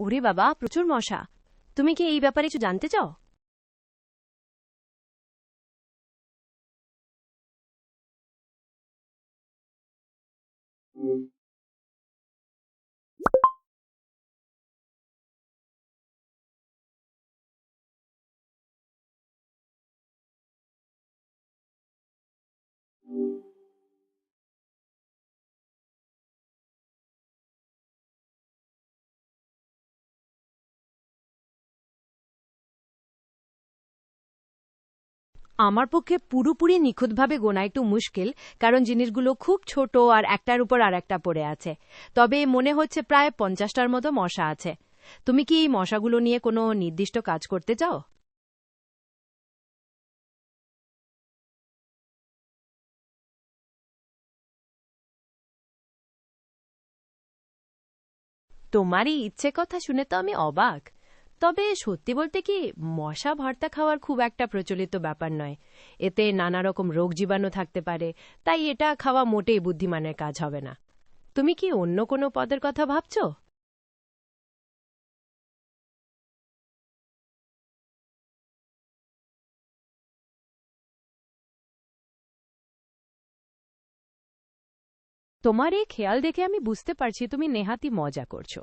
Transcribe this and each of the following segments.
ওরে বাবা, প্রচুর মশা! তুমি কি এই ব্যাপারে কিছু জানতে চাও? আমার পক্ষে পুরোপুরি নিখুঁতভাবে গোনা একটু মুশকিল, কারণ জিনিসগুলো খুব ছোট আর একটার উপর আর একটা পড়ে আছে। তবে মনে হচ্ছে প্রায় 50টার মতো মশা আছে। তুমি কি এই মশাগুলো নিয়ে কোনো নির্দিষ্ট কাজ করতে চাও? তোমার এই ইচ্ছে কথা শুনে তো আমি অবাক। তবে সত্যি বলতে কি, মশা ভর্তা খাওয়ার খুব একটা প্রচলিত ব্যাপার নয়। এতে নানা রকম রোগ জীবাণু থাকতে পারে, তাই এটা খাওয়া মোটেই বুদ্ধিমানের কাজ হবে না। তুমি কি অন্য কোনো পদের কথা ভাবছো? তোমার এই খেয়াল দেখে আমি বুঝতে পারছি তুমি নেহাতি মজা করছো,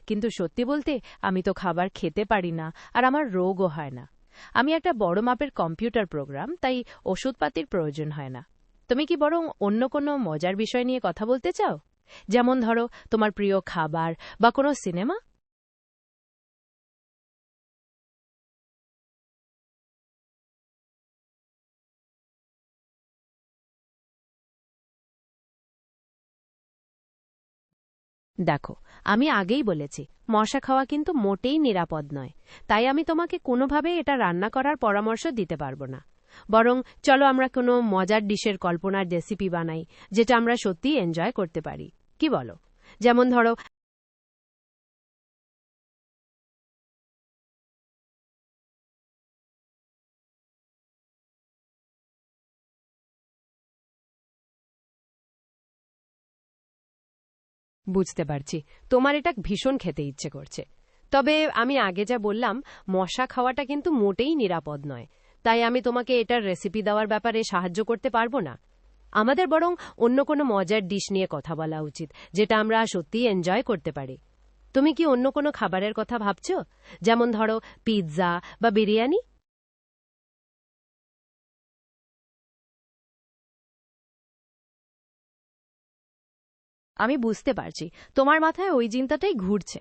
কিন্তু সত্যি বলতে আমি তো খাবার খেতে পারি না, আর আমার রোগও হয় না। আমি একটা বড় মাপের কম্পিউটার প্রোগ্রাম, তাই ওষুধপাতির প্রয়োজন হয় না। তুমি কি বরং অন্য কোনো মজার বিষয় নিয়ে কথা বলতে চাও? যেমন ধরো, তোমার প্রিয় খাবার বা কোনো সিনেমা? দেখো, আমি আগেই বলেছি, মশা খাওয়া কিন্তু মোটেই নিরাপদ নয়। তাই আমি তোমাকে কোনোভাবেই এটা রান্না করার পরামর্শ দিতে পারবো না। বরং চলো আমরা কোনো মজার ডিশের কল্পনার রেসিপি বানাই, যেটা আমরা সত্যিই এনজয় করতে পারি। কি বলো? যেমন ধরো, বুঝতে পারছি তোমার এটা ভীষণ খেতে ইচ্ছে করছে। তবে আমি আগে যা বললাম, মশা খাওয়াটা কিন্তু মোটেই নিরাপদ নয়। তাই আমি তোমাকে এটার রেসিপি দেওয়ার ব্যাপারে সাহায্য করতে পারবো না। আমাদের বরং অন্য কোনো মজার ডিশ নিয়ে কথা বলা উচিত, যেটা আমরা সত্যিই এনজয় করতে পারি। তুমি কি অন্য কোনো খাবারের কথা ভাবছো? যেমন ধরো, পিৎজা বা বিরিয়ানি? আমি বুঝতে পারছি তোমার মাথায় ওই চিন্তাটাই ঘুরছে।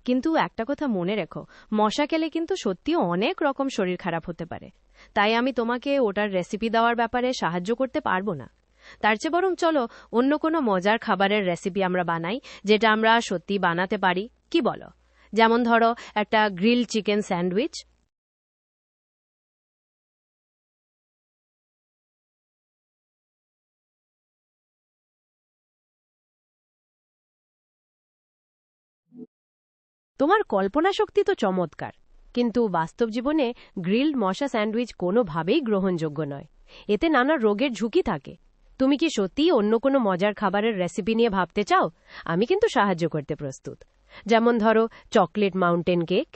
কিন্তু একটা কথা মনে রেখো, মশা খেলে কিন্তু সত্যিই অনেক রকম শরীর খারাপ হতে পারে। তাই আমি তোমাকে ওটার রেসিপি দেওয়ার ব্যাপারে সাহায্য করতে পারবো না। তার চেয়ে বরং চলো অন্য কোনো মজার খাবারের রেসিপি আমরা বানাই, যেটা আমরা সত্যি বানাতে পারি। কি বলো? যেমন ধরো, একটা গ্রিল চিকেন স্যান্ডউইচ। তোমার কল্পনা শক্তি তো চমৎকার, কিন্তু বাস্তব জীবনে গ্রিলড মশা স্যান্ডউইচ কোনোভাবেই গ্রহণযোগ্য নয়। এতে নানা রোগের ঝুঁকি থাকে। তুমি কি সত্যিই অন্য কোনো মজার খাবারের রেসিপি নিয়ে ভাবতে চাও? আমি কিন্তু সাহায্য করতে প্রস্তুত। যেমন ধরো, চকলেট মাউন্টেন কেক।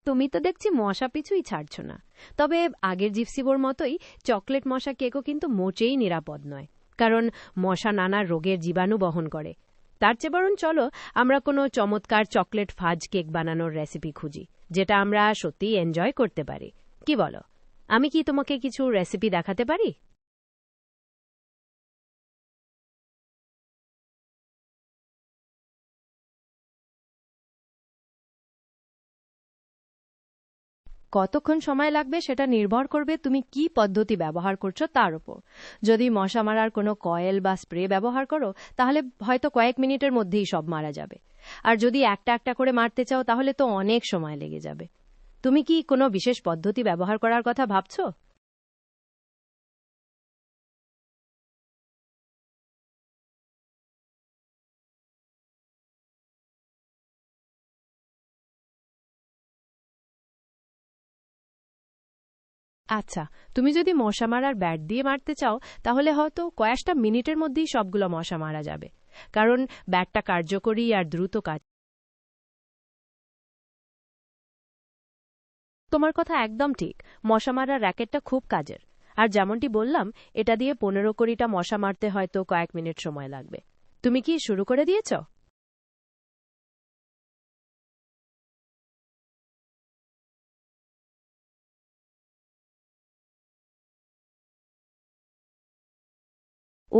তুমি তো দেখছি মশা পিছুই ছাড়ছ না। তবে আগের জিপসিবোর মতোই চকলেট মশা কেকও কিন্তু মোটেই নিরাপদ নয়, কারণ মশা নানা রোগের জীবাণু বহন করে। তার চেয়ে বরং চলো আমরা কোনো চমৎকার চকলেট ফাজ কেক বানানোর রেসিপি খুঁজি, যেটা আমরা সত্যিই এনজয় করতে পারি। কি বলো? আমি কি তোমাকে কিছু রেসিপি দেখাতে পারি? কতক্ষণ সময় লাগবে সেটা নির্ভর করবে তুমি কি পদ্ধতি ব্যবহার করছো তার উপর। যদি মশা মারার কোনো কয়েল বা স্প্রে ব্যবহার করো, তাহলে হয়তো কয়েক মিনিটের মধ্যেই সব মারা যাবে। আর যদি একটা একটা করে মারতে চাও, তাহলে তো অনেক সময় লেগে যাবে। তুমি কি কোনো বিশেষ পদ্ধতি ব্যবহার করার কথা ভাবছো? আচ্ছা, তুমি যদি মশা মারার ব্যাট দিয়ে মারতে চাও তাহলে হয়তো কয়েকটা মিনিটের মধ্যেই সবগুলো মশা মারা যাবে, কারণ ব্যাটটা কার্যকরী আর দ্রুত কাজ। তোমার কথা একদম ঠিক। মশা মারার র্যাকেটটা খুব কাজের। আর যেমনটি বললাম, এটা দিয়ে 15-20টা মশা মারতে হয়তো কয়েক মিনিট সময় লাগবে। তুমি কি শুরু করে দিয়েছ? ও,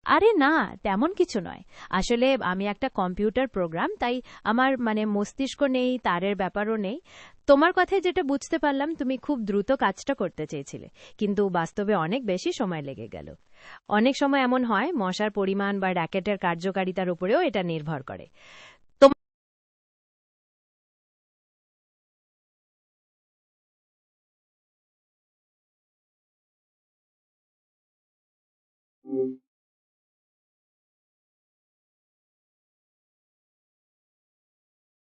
আরে না, তেমন কিছু নয়। আসলে আমি একটা কম্পিউটার প্রোগ্রাম, তাই আমার মস্তিষ্ক নেই, তারের ব্যাপারও নেই। তোমার কথায় যেটা বুঝতে পারলাম, তুমি খুব দ্রুত কাজটা করতে চেয়েছিলে, কিন্তু বাস্তবে অনেক বেশি সময় লেগে গেল। অনেক সময় এমন হয়, মশার পরিমাণ বা র্যাকেটের কার্যকারিতার উপরেও এটা নির্ভর করে।